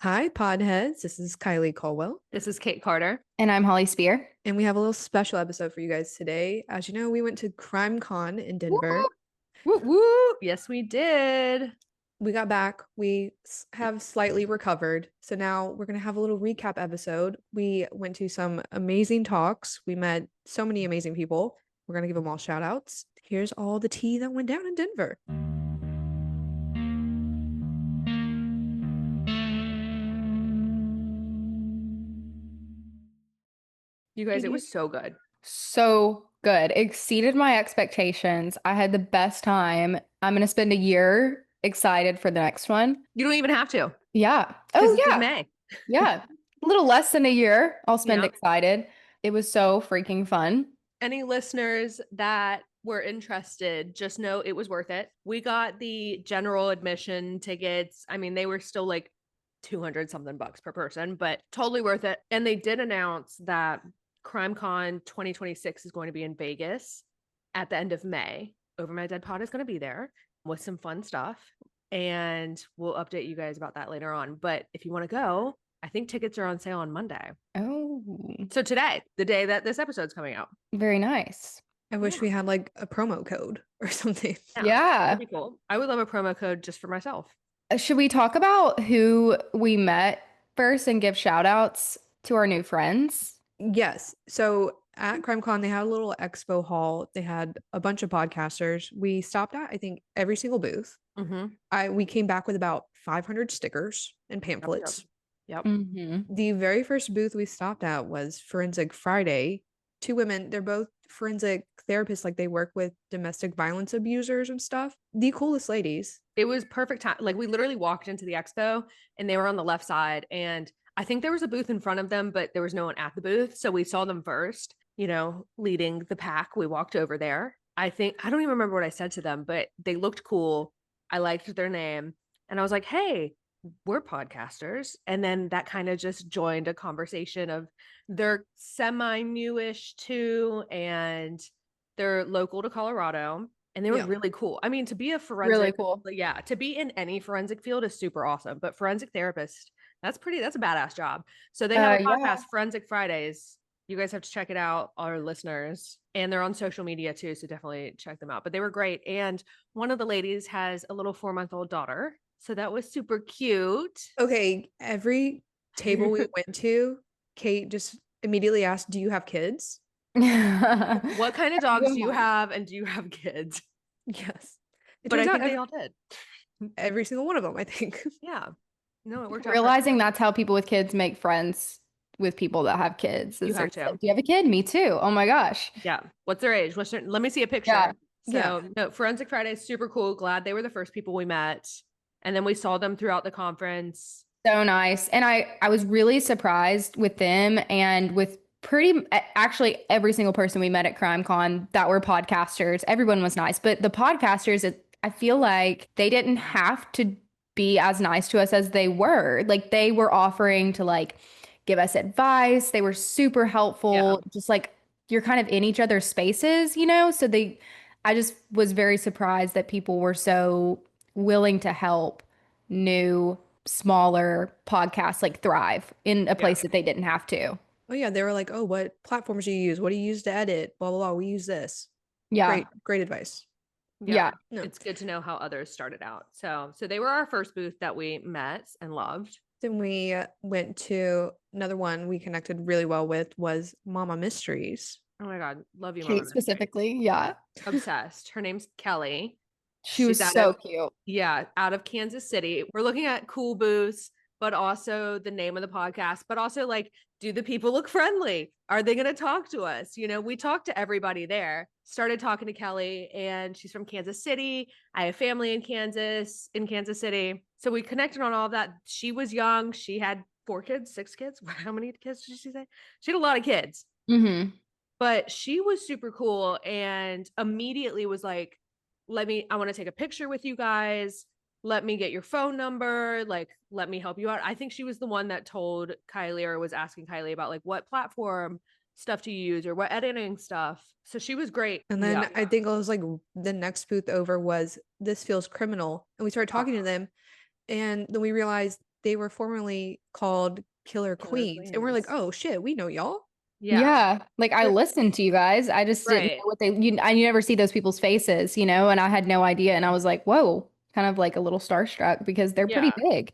Hi, Podheads. This is Kylie Colwell, This is Kate Carter. And I'm Holly Spear. and we have a little special episode for you guys today. As you know, we went to CrimeCon in Woo! Denver. Woo woo! Yes, we did. We got back. We have slightly recovered. So now we're going to have a little recap episode. We went to some amazing talks. We met so many amazing people. We're going to give them all shout outs. Here's all the tea that went down in Denver. You guys, it was so good. So good. Exceeded my expectations. I had the best time. I'm going to spend a year excited for the next one. You don't even have to. Yeah. Oh, yeah. in May. Yeah. A little less than a year. I'll spend Yep. excited. It was so freaking fun. Any listeners that were interested, just know it was worth it. We got the general admission tickets. I mean, they were still like 200 something bucks per person, but totally worth it. And they did announce that CrimeCon 2026 is going to be in Vegas at the end of May. Over My Dead Pod is going to be there with some fun stuff. And we'll update you guys about that later on. But if you want to go, I think tickets are on sale on Monday. Oh, So today, the day that this episode's coming out. very nice. I wish we had like a promo code or something. Yeah. That'd be cool. I would love a promo code just for myself. Should we talk about who we met first and give shout outs to our new friends? Yes. So at CrimeCon, they had a little expo hall. They had a bunch of podcasters. We stopped at, I think, every single booth. Mm-hmm. We came back with about 500 stickers and pamphlets. Yep. Mm-hmm. The very first booth we stopped at was Forensic Friday. Two women, they're both forensic therapists, like they work with domestic violence abusers and stuff. The coolest ladies. It was perfect time. Like we literally walked into the expo and they were on the left side. And I think there was a booth in front of them, but there was no one at the booth. So we saw them first, leading the pack. We walked over there. I don't even remember what I said to them, but they looked cool. I liked their name. And I was like, hey, we're podcasters. And then that kind of just joined a conversation of they're semi-newish too, and they're local to Colorado. And they were really cool. I mean, to be a forensic, Really cool. yeah, to be in any forensic field is super awesome. But forensic therapist, that's a badass job. So they have a podcast, Forensic Fridays. You guys have to check it out, our listeners. And they're on social media too. So definitely check them out. But they were great. And one of the ladies has a little 4-month-old daughter. So that was super cute. Okay. Every table we went to, Kate just immediately asked, do you have kids? What kind of dogs do you have? And do you have kids? Yes. But I think they all did. Every single one of them, I think. Yeah. No, it worked out. Realizing that's how people with kids make friends with people that have kids. You have to. Do you have a kid? Me too. Oh my gosh. Yeah. What's their age? Let me see a picture. Yeah. So no, Forensic Friday is super cool. Glad they were the first people we met. And then we saw them throughout the conference. So nice. And I was really surprised with them and with actually every single person we met at CrimeCon that were podcasters. Everyone was nice, but the podcasters, I feel like they didn't have to be as nice to us as they were. Like they were offering to like give us advice. They were super helpful. Just like you're kind of in each other's spaces, So I just was very surprised that people were so willing to help new, smaller podcasts like thrive in a place that they didn't have to. Oh yeah, they were like, "Oh, what platforms do you use? What do you use to edit? Blah blah blah. We use this." Yeah. Great advice. Yeah. No. It's good to know how others started out. So they were our first booth that we met and loved. Then we went to another one we connected really well with was Mama Mysteries. Oh my God, love you, Kate specifically. Yeah. Obsessed. Her name's Kelly. She was so cute. Yeah, out of Kansas City. We're looking at cool booths, but also the name of the podcast, but also like, do the people look friendly? Are they going to talk to us? We talked to everybody there, started talking to Kelly, and she's from Kansas City. I have family in Kansas City. So we connected on all of that. She was young. She had 4 kids, 6 kids. How many kids did she say? She had a lot of kids. Mm-hmm. But she was super cool and immediately was like, I want to take a picture with you guys. Let me get your phone number. Like, let me help you out. I think she was the one that told Kylie or was asking Kylie about like what platform stuff to use or what editing stuff. So she was great. And then I think it was like the next booth over was This Feels Criminal. And we started talking to them. And then we realized they were formerly called Killer Killer Queens. And we're like, Queens. oh shit, we know y'all. Yeah. Like I They're- listened to you guys. I just didn't Right. know what I never see those people's faces, you know, and I had no idea. And I was like, whoa, kind of like a little starstruck because they're pretty Yeah. big.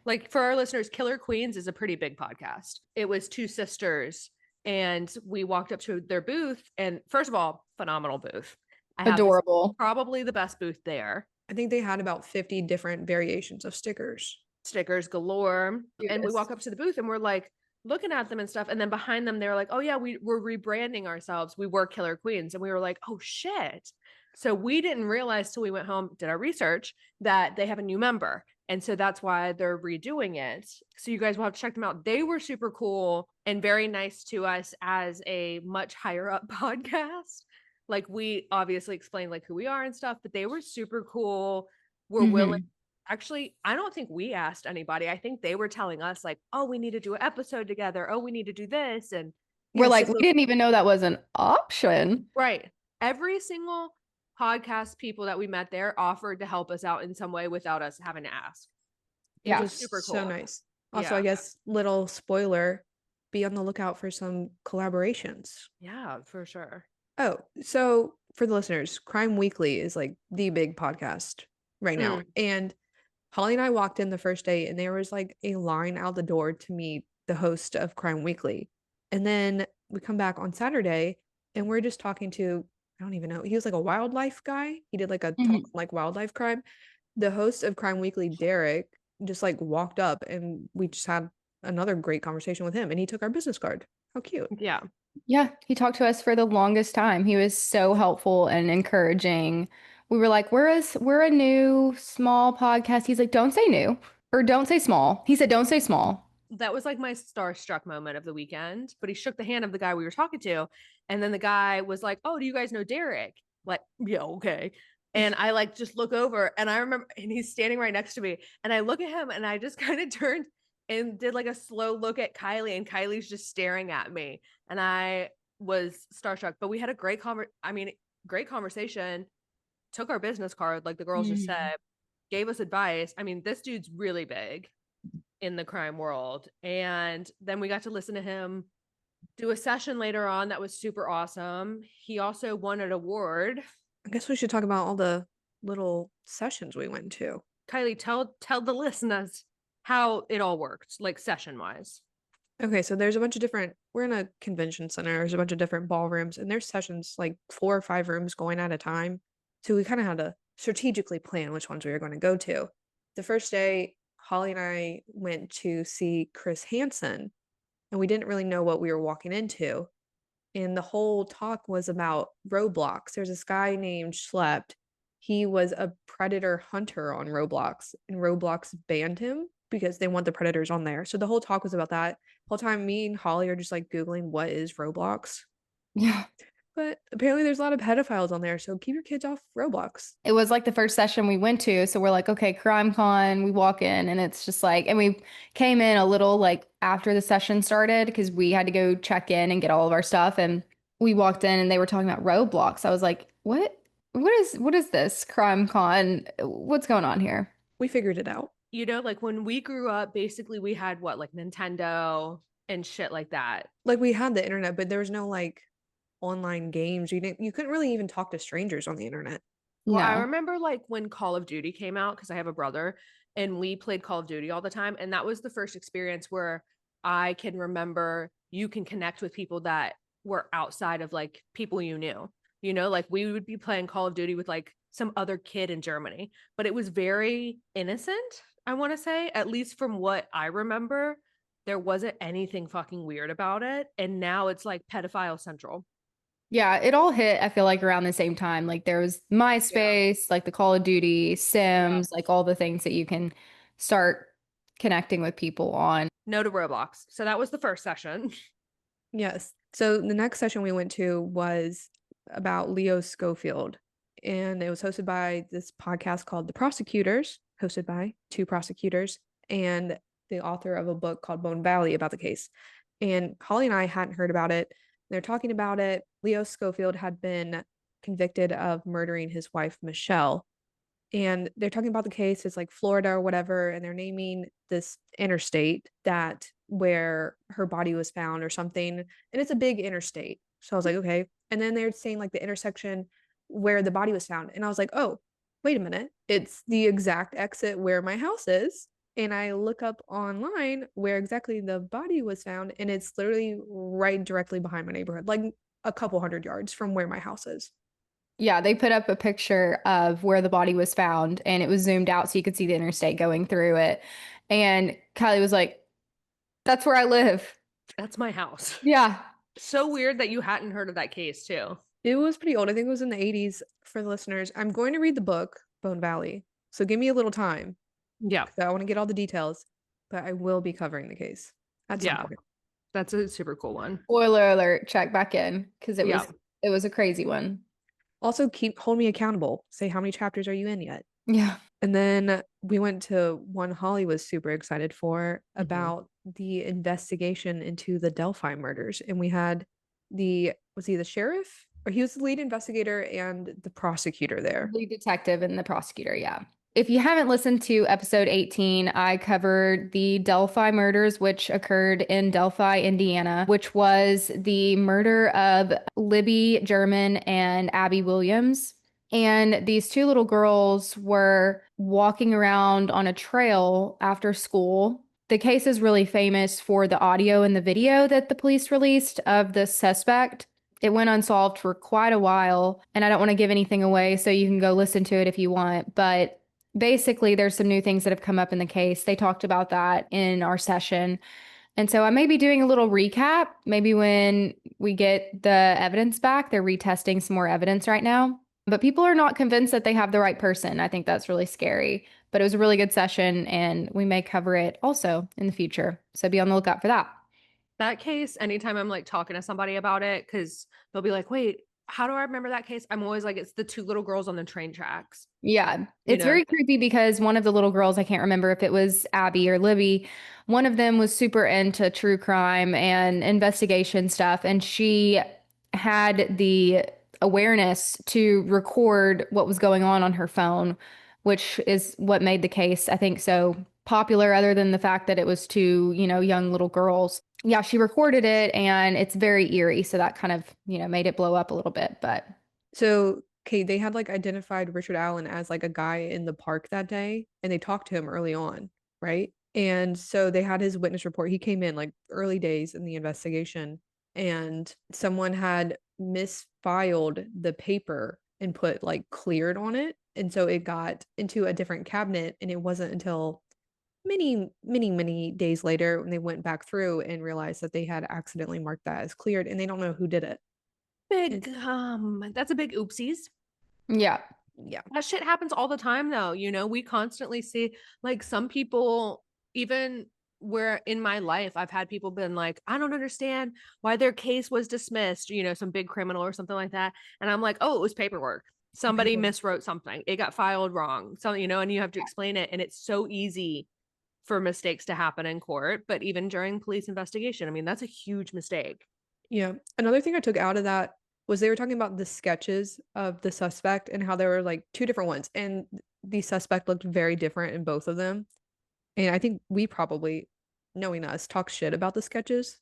Like for our listeners, Killer Queens is a pretty big podcast. It was two sisters, and we walked up to their booth. And first of all, phenomenal booth. I have to say, Adorable. probably the best booth there. I think they had about 50 different variations of stickers. Stickers galore. And we Yes. walk up to the booth and we're like looking at them and stuff. And then behind them, they're like, oh, yeah, we're rebranding ourselves. We were Killer Queens. And we were like, oh, shit. So we didn't realize till we went home, did our research, that they have a new member. And so that's why they're redoing it. So you guys will have to check them out. They were super cool and very nice to us as a much higher up podcast. Like we obviously explained like who we are and stuff, but they were super cool. We're willing. Mhm. Actually, I don't think we asked anybody. I think they were telling us like, oh, we need to do an episode together. Oh, we need to do this. And We're Yeah, like, so we didn't even know that was an option. right. Every single podcast people that we met there offered to help us out in some way without us having to ask. It Yeah. was super cool. so nice. Also, I Yeah. guess little spoiler, be on the lookout for some collaborations. Yeah, for sure. Oh, so for the listeners, Crime Weekly is like the big podcast right now. And Holly and I walked in the first day and there was like a line out the door to meet the host of Crime Weekly. And then we come back on Saturday and we're just talking to, I don't even know, he was like a wildlife guy. He did like a talk Mhm. on like wildlife crime. The host of Crime Weekly, Derek, just like walked up and we just had another great conversation with him and he took our business card. How cute. Yeah. Yeah, he talked to us for the longest time. He was so helpful and encouraging. We were like, we're a new small podcast. He's like, don't say new or don't say small. He said, don't say small. That was like my starstruck moment of the weekend. But he shook the hand of the guy we were talking to. And then the guy was like, oh, do you guys know Derek? Like, yeah, okay. And I like just look over and I remember, and he's standing right next to me. And I look at him and I just kind of turned and did like a slow look at Kylie, and Kylie's just staring at me. And I was starstruck. But we had a great conversation. Took our business card, like the girls just Mhm. said, gave us advice. I mean, this dude's really big in the crime world. And then we got to listen to him do a session later on that was super awesome. He also won an award. I guess we should talk about all the little sessions we went to. Kylie, tell the listeners how it all worked, like session wise. Okay, so there's a bunch of different, we're in a convention center, there's a bunch of different ballrooms, and there's sessions like 4 or 5 rooms going at a time. So we kind of had to strategically plan which ones we were going to go to. The first day, Holly and I went to see Chris Hansen, and we didn't really know what we were walking into. And the whole talk was about Roblox. There's this guy named Schlept. He was a predator hunter on Roblox, and Roblox banned him because they want the predators on there. So the whole talk was about that. Whole time, me and Holly are just like Googling what is Roblox. Yeah. But apparently, there's a lot of pedophiles on there. So keep your kids off Roblox. It was like the first session we went to. So we're like, okay, Crime Con, we walk in and it's just like, and we came in a little like after the session started because we had to go check in and get all of our stuff. And we walked in and they were talking about Roblox. I was like, what is this Crime Con? What's going on here? We figured it out. You know, like when we grew up, basically we had what, like Nintendo and shit like that. Like we had the internet, but there was no like online games. You couldn't really even talk to strangers on the internet. Well, I No. remember like when Call of Duty came out, because I have a brother and we played Call of Duty all the time. And that was the first experience where I can remember you can connect with people that were outside of like people you knew. You know, like we would be playing Call of Duty with like some other kid in Germany, but it was very innocent, I want to say, at least from what I remember. There wasn't anything fucking weird about it. And now it's like pedophile central. Yeah, it all hit, I feel like, around the same time. Like there was MySpace, like the Call of Duty, Sims, like all the things that you can start connecting with people on. No to Roblox. So that was the first session. Yes. So the next session we went to was about Leo Schofield, and it was hosted by this podcast called The Prosecutors, hosted by 2 prosecutors and the author of a book called Bone Valley about the case. And Holly and I hadn't heard about it. They're talking about it. Leo Schofield had been convicted of murdering his wife, Michelle. and they're talking about the case. It's like Florida or whatever, and they're naming this interstate that where her body was found or something, and it's a big interstate. So I was like, okay. And then they're saying like the intersection where the body was found, and I was like, oh, wait a minute, it's the exact exit where my house is. And I look up online where exactly the body was found, and it's literally right directly behind my neighborhood, like a couple hundred yards from where my house is. Yeah, they put up a picture of where the body was found and it was zoomed out so you could see the interstate going through it. And Kylie was like, that's where I live. That's my house. Yeah. So weird that you hadn't heard of that case too. It was pretty old. I think it was in the 80s for the listeners. I'm going to read the book, Bone Valley. So give me a little time. Yeah. I want to get all the details, but I will be covering the case at some Yeah. point. That's a super cool one. Spoiler alert, check back in because Yeah. it was a crazy one. Also, hold me accountable. Say how many chapters are you in yet? Yeah. And then we went to one Holly was super excited for Mhm. about the investigation into the Delphi murders. And we had was he the sheriff? Or he was the lead investigator and the prosecutor there. Lead detective and the prosecutor, yeah. If you haven't listened to episode 18, I covered the Delphi murders, which occurred in Delphi, Indiana, which was the murder of Libby German and Abby Williams. And these two little girls were walking around on a trail after school. The case is really famous for the audio and the video that the police released of the suspect. It went unsolved for quite a while, and I don't want to give anything away, so you can go listen to it if you want. But basically, there's some new things that have come up in the case. They talked about that in our session. And so I may be doing a little recap. Maybe when we get the evidence back, they're retesting some more evidence right now. But people are not convinced that they have the right person. I think that's really scary. But it was a really good session, and we may cover it also in the future. So be on the lookout for that. That case, anytime I'm like talking to somebody about it, because they'll be like, wait, how do I remember that case? I'm always like, it's the two little girls on the train tracks. Yeah, it's very creepy because one of the little girls, I can't remember if it was Abby or Libby, one of them was super into true crime and investigation stuff, and she had the awareness to record what was going on her phone, which is what made the case, I think, so popular, other than the fact that it was two, young little girls. Yeah, she recorded it, and it's very eerie, so that kind of, made it blow up a little bit, but. So, okay, they had like identified Richard Allen as like a guy in the park that day, and they talked to him early on, right? And so they had his witness report. He came in like early days in the investigation, and someone had misfiled the paper and put like cleared on it. And so it got into a different cabinet, and it wasn't until many days later when they went back through and realized that they had accidentally marked that as cleared, and they don't know who did it. That's a big oopsies. Yeah. Yeah. That shit happens all the time though. We constantly see like some people, even where in my life, I've had people been like, I don't understand why their case was dismissed, some big criminal or something like that. And I'm like, oh, it was paperwork. Somebody miswrote something. It got filed wrong. So, and you have to explain it. And it's so easy for mistakes to happen in court. But even during police investigation, I mean, that's a huge mistake. Yeah. Another thing I took out of that was they were talking about the sketches of the suspect and how there were like two different ones. And the suspect looked very different in both of them. And I think we probably, knowing us, talk shit about the sketches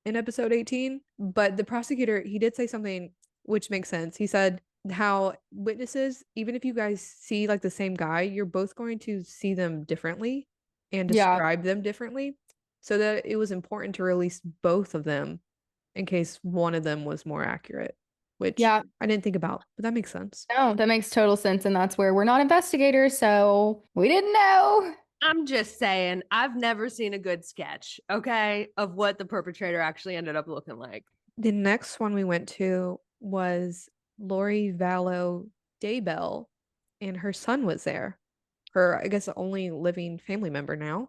in episode 18. But the prosecutor, he did say something which makes sense. He said how witnesses, even if you guys see like the same guy, you're both going to see them differently and describe them differently. So that it was important to release both of them in case one of them was more accurate, which I didn't think about, but that makes sense. No, that makes total sense. And that's where we're not investigators, so we didn't know. I'm just saying, I've never seen a good sketch, okay, of what the perpetrator actually ended up looking like. The next one we went to was Lori Vallow Daybell, and her son was there. Her, I guess, only living family member now.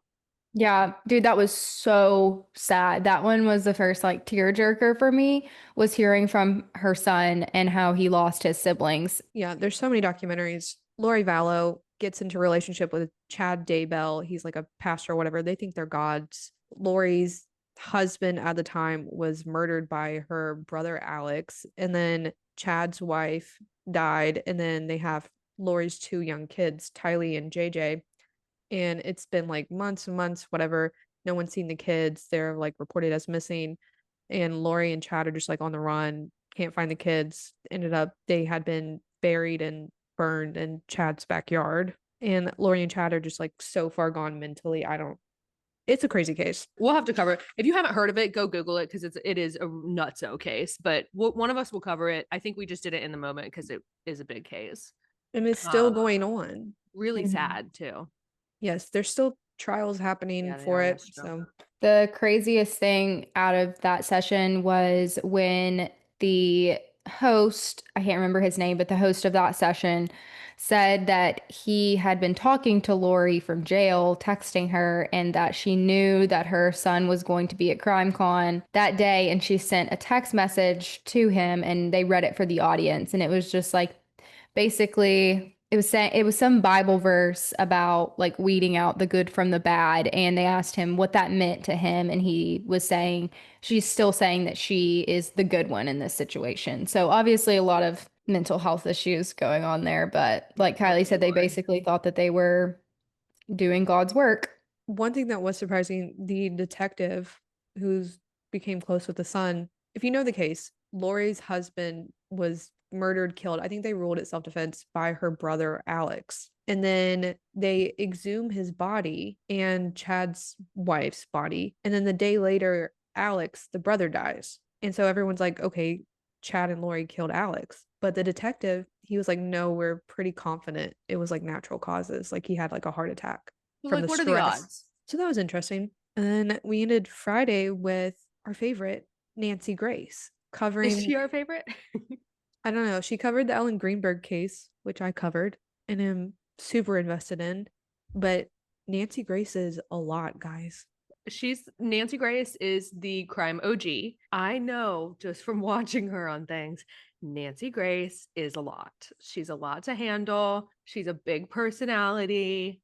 Yeah, dude, that was so sad. That one was the first like tearjerker for me, was hearing from her son and how he lost his siblings. Yeah, there's so many documentaries. Lori Vallow gets into a relationship with Chad Daybell. He's like a pastor or whatever. They think they're gods. Lori's husband at the time was murdered by her brother Alex, and then Chad's wife died, and then they have Lori's two young kids, Tylee and JJ. And it's been like months and months, whatever. No one's seen the kids. They're like reported as missing. And Lori and Chad are just like on the run, can't find the kids. Ended up, they had been buried and burned in Chad's backyard. And Lori and Chad are just like so far gone mentally. It's a crazy case. We'll have to cover it. If you haven't heard of it, go Google it because it is a nutso case. But one of us will cover it. I think we just did it in the moment because it is a big case. And it's still going on. Really Mhm. sad too. Yes, there's still trials happening for it. that's true. So The craziest thing out of that session was when the host, I can't remember his name, but the host of that session said that he had been talking to Lori from jail, texting her, and that she knew that her son was going to be at CrimeCon that day. And she sent a text message to him and they read it for the audience. And it was just like, basically it was some Bible verse about like weeding out the good from the bad, and they asked him what that meant to him, and he was saying she's still saying that she is the good one in this situation. So obviously a lot of mental health issues going on there, but like Kylie said, they basically thought that they were doing God's work. one thing that was surprising, the detective who's became close with the son, if you know the case, Lori's husband was murdered, killed. I think they ruled it self-defense by her brother Alex. And then they exhume his body and Chad's wife's body. And then the day later, Alex, the brother, dies. And so everyone's like, okay, Chad and Lori killed Alex. But the detective, he was like, no, we're pretty confident it was like natural causes. Like he had like a heart attack from the What are the stress. odds? So that was interesting. And then we ended Friday with our favorite, Nancy Grace, covering. Is she our favorite? I don't know. She covered the Ellen Greenberg case, which I covered and am super invested in. But Nancy Grace is a lot, guys. Nancy Grace is the crime OG. I know just from watching her on things, Nancy Grace is a lot. She's a lot to handle. She's a big personality.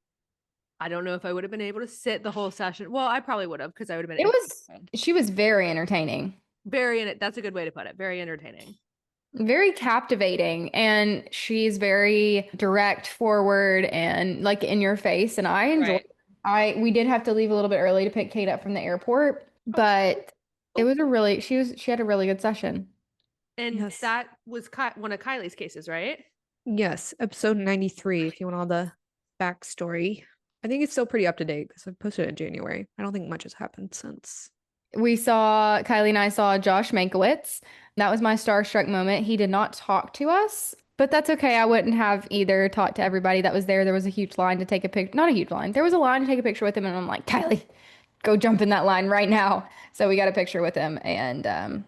I don't know if I would have been able to sit the whole session. Well, I probably would have because I would have been. She was very entertaining. That's a good way to put it. Very entertaining. Very captivating, and she's very direct, forward, and like in your face, and I enjoyed it. We did have to leave a little bit early to pick Kate up from the airport, but it was she had a really good session. And Yes. that was one of Kylie's cases, right? Yes, episode 93, if you want all the backstory. I think it's still pretty up to date because I posted it in January. I don't think much has happened since. Kylie and I saw Josh Mankiewicz. That was my starstruck moment. He did not talk to us, but that's okay. I wouldn't have either talked to everybody that was there. There was a huge line to take a picture. Not a huge line. There was a line to take a picture with him, and I'm like, Kylie, go jump in that line right now. So we got a picture with him, and that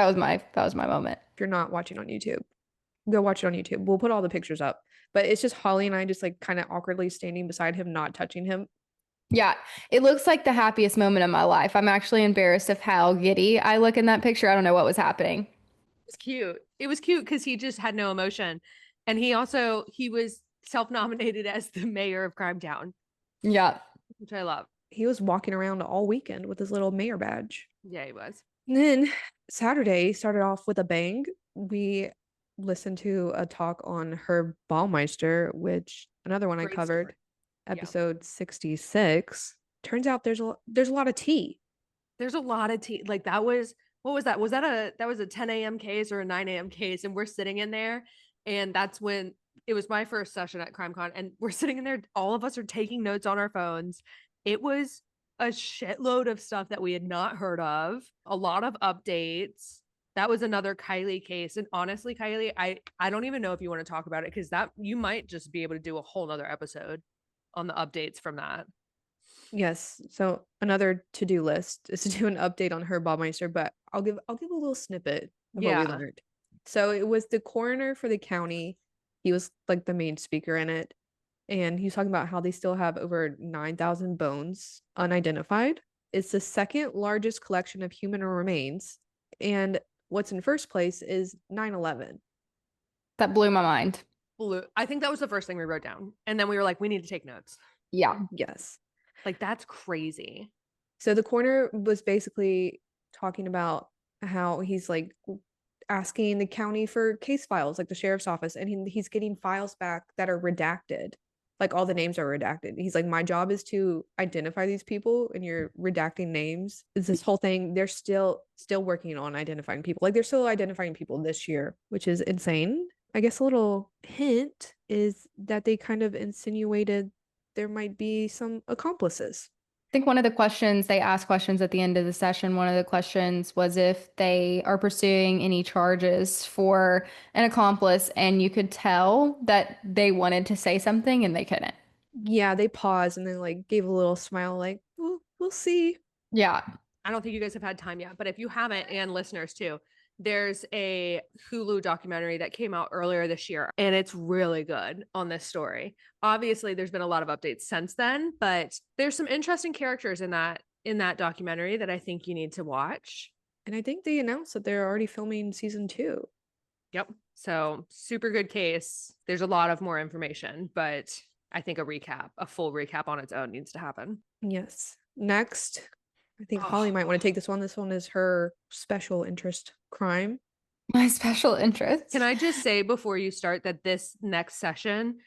was my moment. If you're not watching on YouTube, go watch it on YouTube. We'll put all the pictures up. But it's just Holly and I just like kind of awkwardly standing beside him, not touching him. Yeah, it looks like the happiest moment of my life. I'm actually embarrassed of how giddy I look in that picture. I don't know what was happening. It's cute. It was cute because he just had no emotion. And he was self-nominated as the mayor of Crimetown. Yeah. Which I love. He was walking around all weekend with his little mayor badge. Yeah, he was. And then Saturday started off with a bang. We listened to a talk on Herb Baumeister, which another one I covered, episode 66. Turns out there's a lot of tea. There's a lot of tea. Like that was, what was that? That was a 10 a.m. case or a 9 a.m. case? And we're sitting in there, and that's when it was my first session at CrimeCon, and we're sitting in there. All of us are taking notes on our phones. It was a shitload of stuff that we had not heard of. A lot of updates. That was another Kylie case. And honestly, Kylie, I don't even know if you want to talk about it because that you might just be able to do a whole nother episode on the updates from that. Yes. So another to-do list is to do an update on Herb Baumeister, but I'll give a little snippet of what we learned. So it was the coroner for the county. He was like the main speaker in it. And he's talking about how they still have over 9,000 bones unidentified. It's the second largest collection of human remains. And what's in first place is 9/11. That blew my mind. I think that was the first thing we wrote down. And then we were like, we need to take notes. Yeah. Yes. Like, that's crazy. So the coroner was basically talking about how he's like asking the county for case files, like the sheriff's office, and he's getting files back that are redacted. Like all the names are redacted. He's like, my job is to identify these people, and you're redacting names. It's this whole thing. They're still working on identifying people. Like they're still identifying people this year, which is insane. I guess a little hint is that they kind of insinuated there might be some accomplices. I think one of the questions they asked questions at the end of the session, one of the questions was if they are pursuing any charges for an accomplice, and you could tell that they wanted to say something and they couldn't. Yeah, they paused and then like gave a little smile, like, we'll see. Yeah. I don't think you guys have had time yet, but if you haven't, and listeners too, there's a Hulu documentary that came out earlier this year, and it's really good on this story. Obviously, there's been a lot of updates since then, but there's some interesting characters in that documentary that I think you need to watch. And I think they announced that they're already filming season 2. Yep. So super good case. There's a lot of more information, but I think a full recap on its own needs to happen. Yes. Next, I think Holly might want to take this one. This one is her special interest crime. My special interest. Can I just say before you start that this next session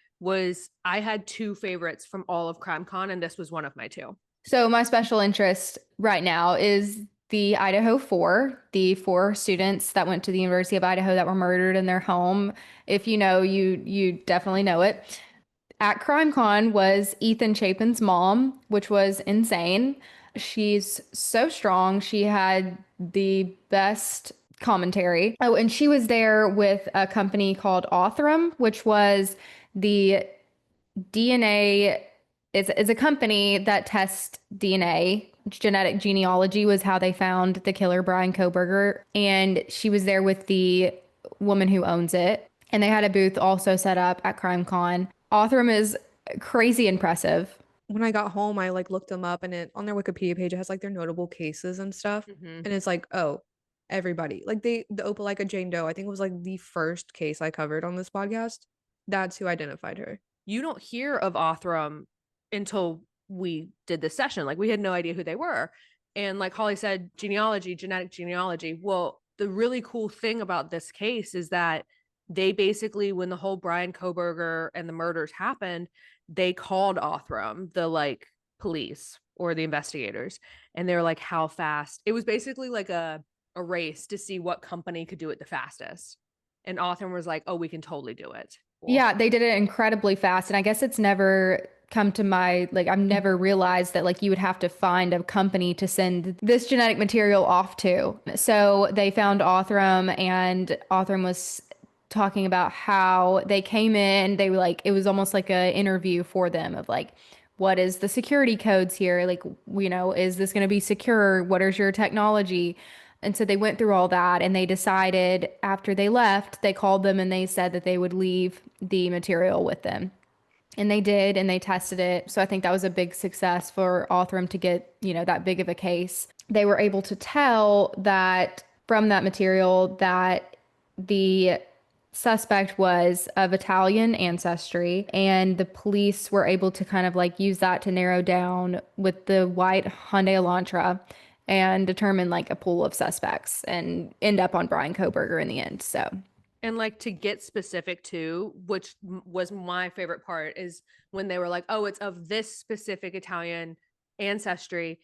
I had 2 favorites from all of CrimeCon, and this was one of my 2. So my special interest right now is the Idaho 4, the 4 students that went to the University of Idaho that were murdered in their home. If you know, you definitely know it. At CrimeCon was Ethan Chapin's mom, which was insane. She's so strong. She had the best commentary. Oh, and she was there with a company called Othram, which was the DNA is a company that tests DNA. Genetic genealogy was how they found the killer, Brian Kohberger. And she was there with the woman who owns it. And they had a booth also set up at CrimeCon. Othram is crazy impressive. When I got home, I like looked them up, and it on their Wikipedia page, it has like their notable cases and stuff. And it's like, oh, everybody. Like the Opelika Jane Doe, I think it was like the first case I covered on this podcast. That's who identified her. You don't hear of Othram until we did this session. Like we had no idea who they were. And like Holly said, genetic genealogy. Well, the really cool thing about this case is that they basically, when the whole Brian Kohberger and the murders happened, they called Othram, the like police or the investigators. And they were like, how fast? It was basically like a race to see what company could do it the fastest. And Othram was like, oh, we can totally do it. Cool. Yeah, they did it incredibly fast. And I guess it's never come to my, like, I've never realized that, like, you would have to find a company to send this genetic material off to. So they found Othram, and Othram was talking about how they came in. They were like, it was almost like an interview for them of like, what is the security codes here? Like, you know, is this going to be secure? What is your technology? And so they went through all that, and they decided after they left, they called them and they said that they would leave the material with them. And they did, and they tested it. So I think that was a big success for Othram to get, you know, that big of a case. They were able to tell that from that material that the suspect was of Italian ancestry, and the police were able to kind of like use that to narrow down with the white Hyundai Elantra and determine like a pool of suspects and end up on Brian Kohberger in the end. So, and like to get specific too, which was my favorite part, is when they were like, oh, it's of this specific Italian ancestry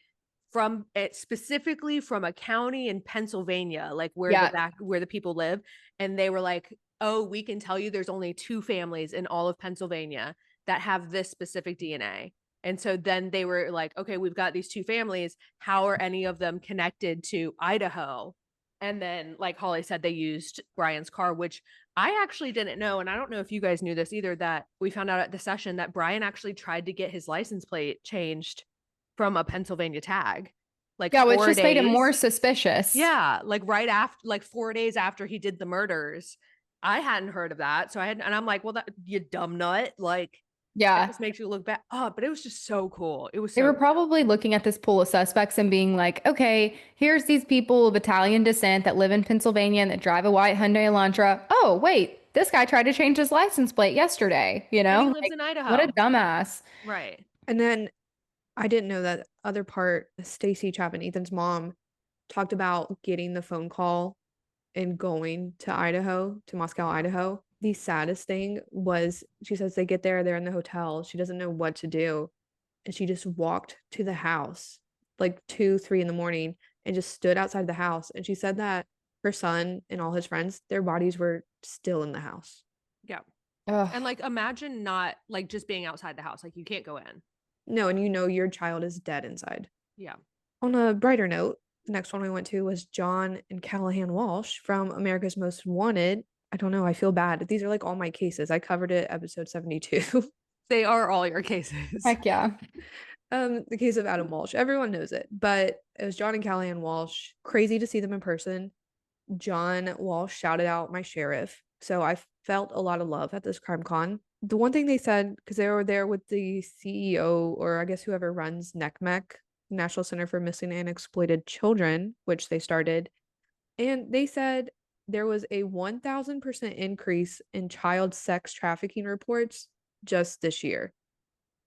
from it, specifically from a county in Pennsylvania, like where where the people live. And they were like, oh, we can tell you there's only 2 families in all of Pennsylvania that have this specific DNA. And so then they were like, okay, we've got these 2 families. How are any of them connected to Idaho? And then, like Holly said, they used Brian's car, which I actually didn't know. And I don't know if you guys knew this either, that we found out at the session that Brian actually tried to get his license plate changed from a Pennsylvania tag. Like, yeah, which just made him more suspicious. Yeah. Like right after, like 4 days after he did the murders. I hadn't heard of that. So and I'm like, well, that you dumb nut. Like, yeah, this makes you look bad. Oh, but it was just so cool. It was they were probably looking at this pool of suspects and being like, okay, here's these people of Italian descent that live in Pennsylvania and that drive a white Hyundai Elantra. Oh, wait, this guy tried to change his license plate yesterday, you know? And he lives in Idaho. What a dumbass. Right. And then I didn't know that other part, Stacy Chapin, Ethan's mom, talked about getting the phone call and going to Idaho, to Moscow, Idaho. The saddest thing was, she says they get there, they're in the hotel. She doesn't know what to do. And she just walked to the house like 2, 3 in the morning and just stood outside the house. And she said that her son and all his friends, their bodies were still in the house. Yeah. Ugh. And like, imagine not like just being outside the house. Like, you can't go in. No, and you know your child is dead inside. Yeah. On a brighter note, the next one we went to was John and Callahan Walsh from America's Most Wanted. I don't know, I feel bad. These are like all my cases. I covered it episode 72. They are all your cases. Heck yeah. The case of Adam Walsh. Everyone knows it, but it was John and Callahan Walsh. Crazy to see them in person. John Walsh shouted out my sheriff. So I felt a lot of love at this crime con. The one thing they said, because they were there with the CEO, or I guess whoever runs NCMEC, National Center for Missing and Exploited Children, which they started, and they said there was a 1,000% increase in child sex trafficking reports just this year.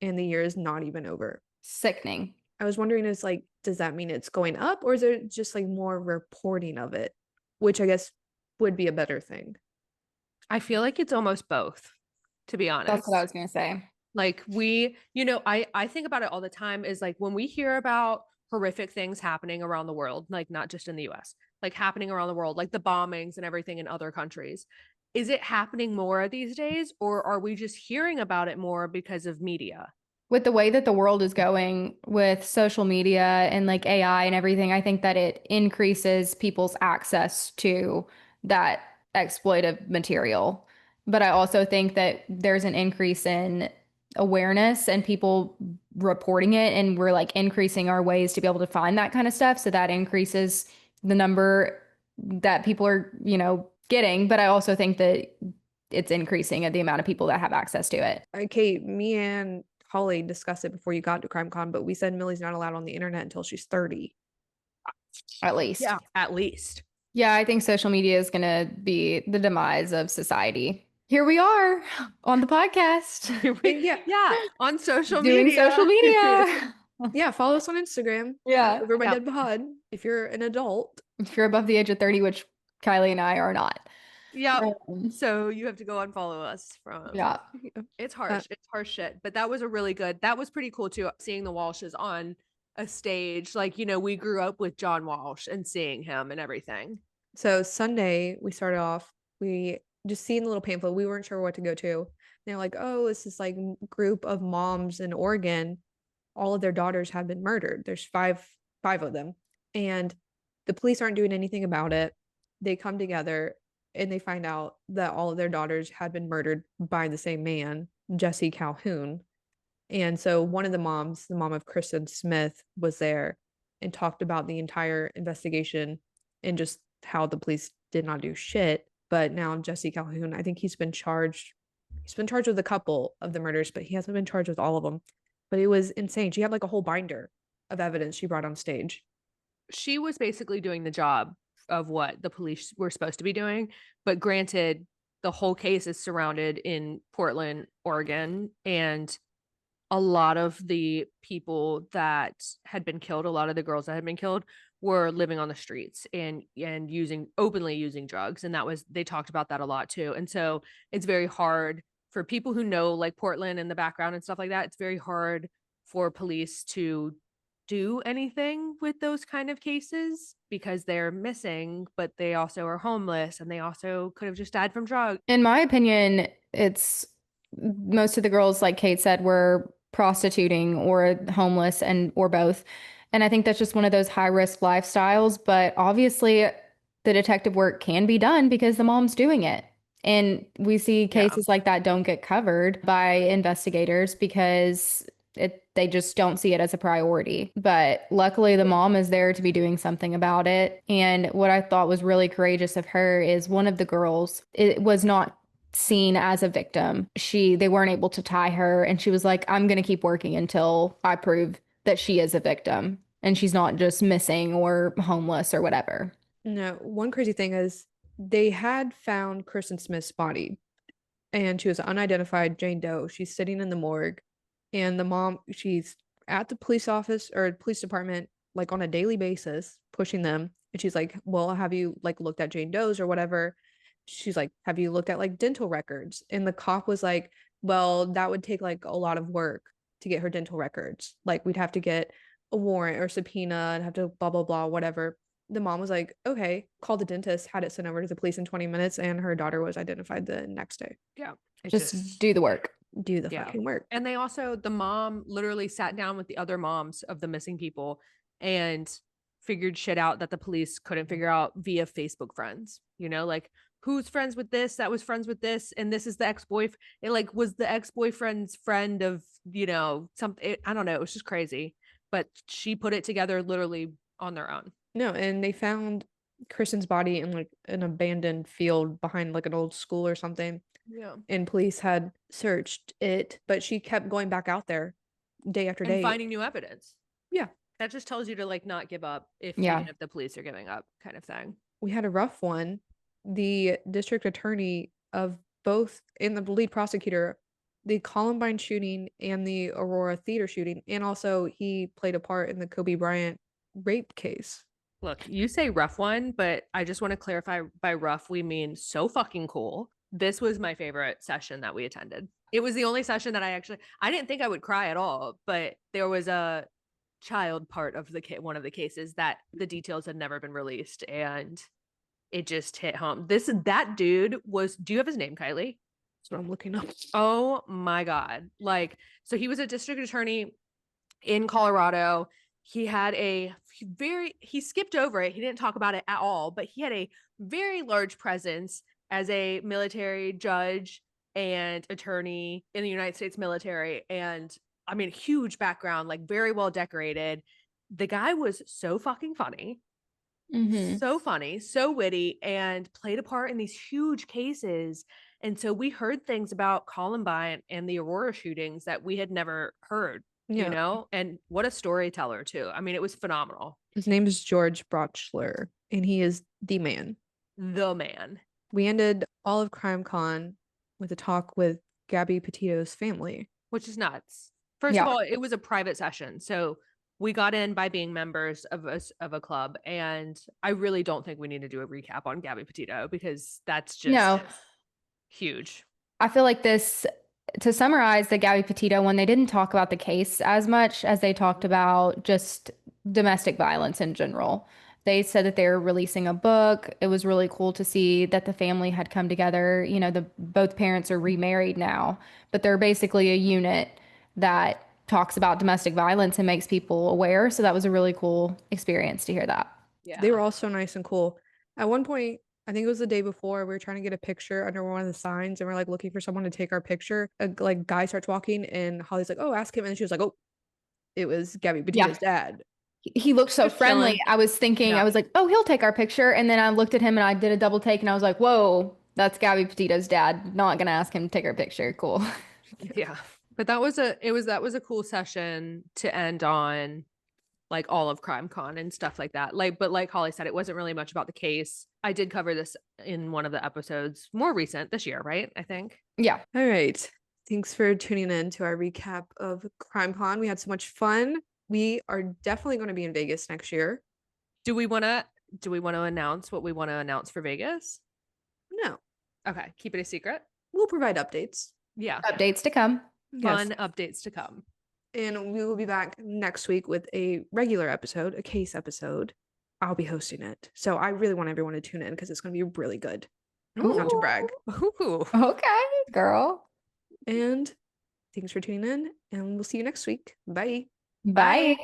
And the year is not even over. Sickening. I was wondering, is like, does that mean it's going up, or is there just like more reporting of it? Which I guess would be a better thing. I feel like it's almost both, to be honest. That's what I was going to say. Like, we, you know, I think about it all the time, is like when we hear about horrific things happening around the world, like not just in the US, like happening around the world, like the bombings and everything in other countries. Is it happening more these days, or are we just hearing about it more because of media? With the way that the world is going with social media and like AI and everything, I think that it increases people's access to that exploitive material. But I also think that there's an increase in awareness and people reporting it, and we're like increasing our ways to be able to find that kind of stuff. So that increases the number that people are, getting. But I also think that it's increasing at the amount of people that have access to it. Okay, me and Holly discussed it before you got to CrimeCon, but we said Millie's not allowed on the internet until she's 30. At least. Yeah, at least. Yeah, I think social media is going to be the demise of society. Here we are on the podcast. Yeah, on social Doing media. social media. Yeah, follow us on Instagram. Yeah. Over my Yeah. dead pod. If you're an adult. If you're above the age of 30, which Kylie and I are not. Yeah. So you have to go unfollow us from. Yeah. It's harsh. It's harsh shit. But that was that was pretty cool too. Seeing the Walshes on a stage. Like, we grew up with John Walsh and seeing him and everything. So Sunday we started off, we just seen the little pamphlet. We weren't sure what to go to. They're like, oh, it's this like group of moms in Oregon. All of their daughters have been murdered. There's five of them. And the police aren't doing anything about it. They come together and they find out that all of their daughters had been murdered by the same man, Jesse Calhoun. And so one of the moms, the mom of Kristen Smith, was there and talked about the entire investigation and just how the police did not do shit. But now Jesse Calhoun, I think he's been charged with a couple of the murders, but he hasn't been charged with all of them. But it was insane. She had like a whole binder of evidence she brought on stage. She was basically doing the job of what the police were supposed to be doing. But granted, the whole case is surrounded in Portland, Oregon, and a lot of the people that had been killed, a lot of the girls that had been killed, were living on the streets and openly using drugs. And they talked about that a lot too. And so it's very hard for people who know like Portland and the background and stuff like that. It's very hard for police to do anything with those kind of cases because they're missing, but they also are homeless and they also could have just died from drugs. In my opinion, it's most of the girls, like Kate said, were prostituting or homeless or both. And I think that's just one of those high risk lifestyles. But obviously, the detective work can be done because the mom's doing it. And we see cases like that don't get covered by investigators because they just don't see it as a priority. But luckily, the mom is there to be doing something about it. And what I thought was really courageous of her is one of the girls, it was not seen as a victim. They weren't able to tie her. And she was like, I'm going to keep working until I prove that she is a victim and she's not just missing or homeless or whatever. No, one crazy thing is they had found Kristen Smith's body and she was unidentified Jane Doe. She's sitting in the morgue and the mom, she's at the police office or police department like on a daily basis, pushing them. And she's like, well, have you like looked at Jane Doe's or whatever? She's like, have you looked at like dental records? And the cop was like, well, that would take like a lot of work to get her dental records. Like we'd have to get a warrant or subpoena and have to blah, blah, blah, whatever. The mom was like, okay, called the dentist, had it sent over to the police in 20 minutes, and her daughter was identified the next day. Yeah. It's Just do the work. Do the Yeah. fucking work. And they also, the mom literally sat down with the other moms of the missing people and figured shit out that the police couldn't figure out via Facebook friends. You know, like who's friends with this, that was friends with this, and this is the ex-boyfriend. It like was the ex-boyfriend's friend of, you know, something. I don't know. It was just crazy. But she put it together literally on their own. No, and they found Kristen's body in like an abandoned field behind like an old school or something. Yeah. And police had searched it, but she kept going back out there day after And day. finding new evidence. Yeah. That just tells you to like not give up if Yeah. even if the police are giving up, kind of thing. We had a rough one. The district attorney of both and the lead prosecutor, the Columbine shooting and the Aurora Theater shooting, and also he played a part in the Kobe Bryant rape case. Look, you say rough one, but I just want to clarify by rough, we mean so fucking cool. This was my favorite session that we attended. It was the only session that I didn't think I would cry at all, but there was a child part of one of the cases that the details had never been released, and it just hit home. That dude was, do you have his name, Kylie? That's what I'm looking up. Oh my God. Like, so he was a district attorney in Colorado. He had he skipped over it. He didn't talk about it at all, but he had a very large presence as a military judge and attorney in the United States military. And I mean, huge background, like very well decorated. The guy was so fucking funny. So funny, so witty, and played a part in these huge cases. And so we heard things about Columbine and the Aurora shootings that we had never heard, you know? And what a storyteller, too. I mean, it was phenomenal. His name is George Brochler, and he is the man. The man. We ended all of CrimeCon with a talk with Gabby Petito's family. Which is nuts. First of all, it was a private session. So we got in by being members of a club. And I really don't think we need to do a recap on Gabby Petito because that's just huge. I feel like this, to summarize the Gabby Petito one, they didn't talk about the case as much as they talked about just domestic violence in general. They said that they were releasing a book. It was really cool to see that the family had come together. You know, both parents are remarried now, but they're basically a unit that talks about domestic violence and makes people aware. So that was a really cool experience to hear that. Yeah. They were all so nice and cool. At one point, I think it was the day before, we were trying to get a picture under one of the signs and we're like looking for someone to take our picture. A like guy starts walking and Holly's like, oh, ask him. And she was like, oh, it was Gabby Petito's dad. He looked so Just friendly. chilling. I was thinking, I was like, oh, he'll take our picture. And then I looked at him and I did a double take and I was like, whoa, that's Gabby Petito's dad. Not going to ask him to take our picture. Cool. Yeah. But that was a cool session to end on, like all of CrimeCon and stuff like that. But like Holly said, it wasn't really much about the case. I did cover this in one of the episodes more recent this year, right? I think. Yeah. All right. Thanks for tuning in to our recap of CrimeCon. We had so much fun. We are definitely going to be in Vegas next year. Do we want to announce what we want to announce for Vegas? No. Okay. Keep it a secret. We'll provide updates. Yeah. Updates to come. Fun updates to come. And we will be back next week with a regular episode, a case episode. I'll be hosting it. So I really want everyone to tune in because it's going to be really good. Not to brag. Ooh. Okay, girl. And thanks for tuning in, and we'll see you next week. Bye. Bye.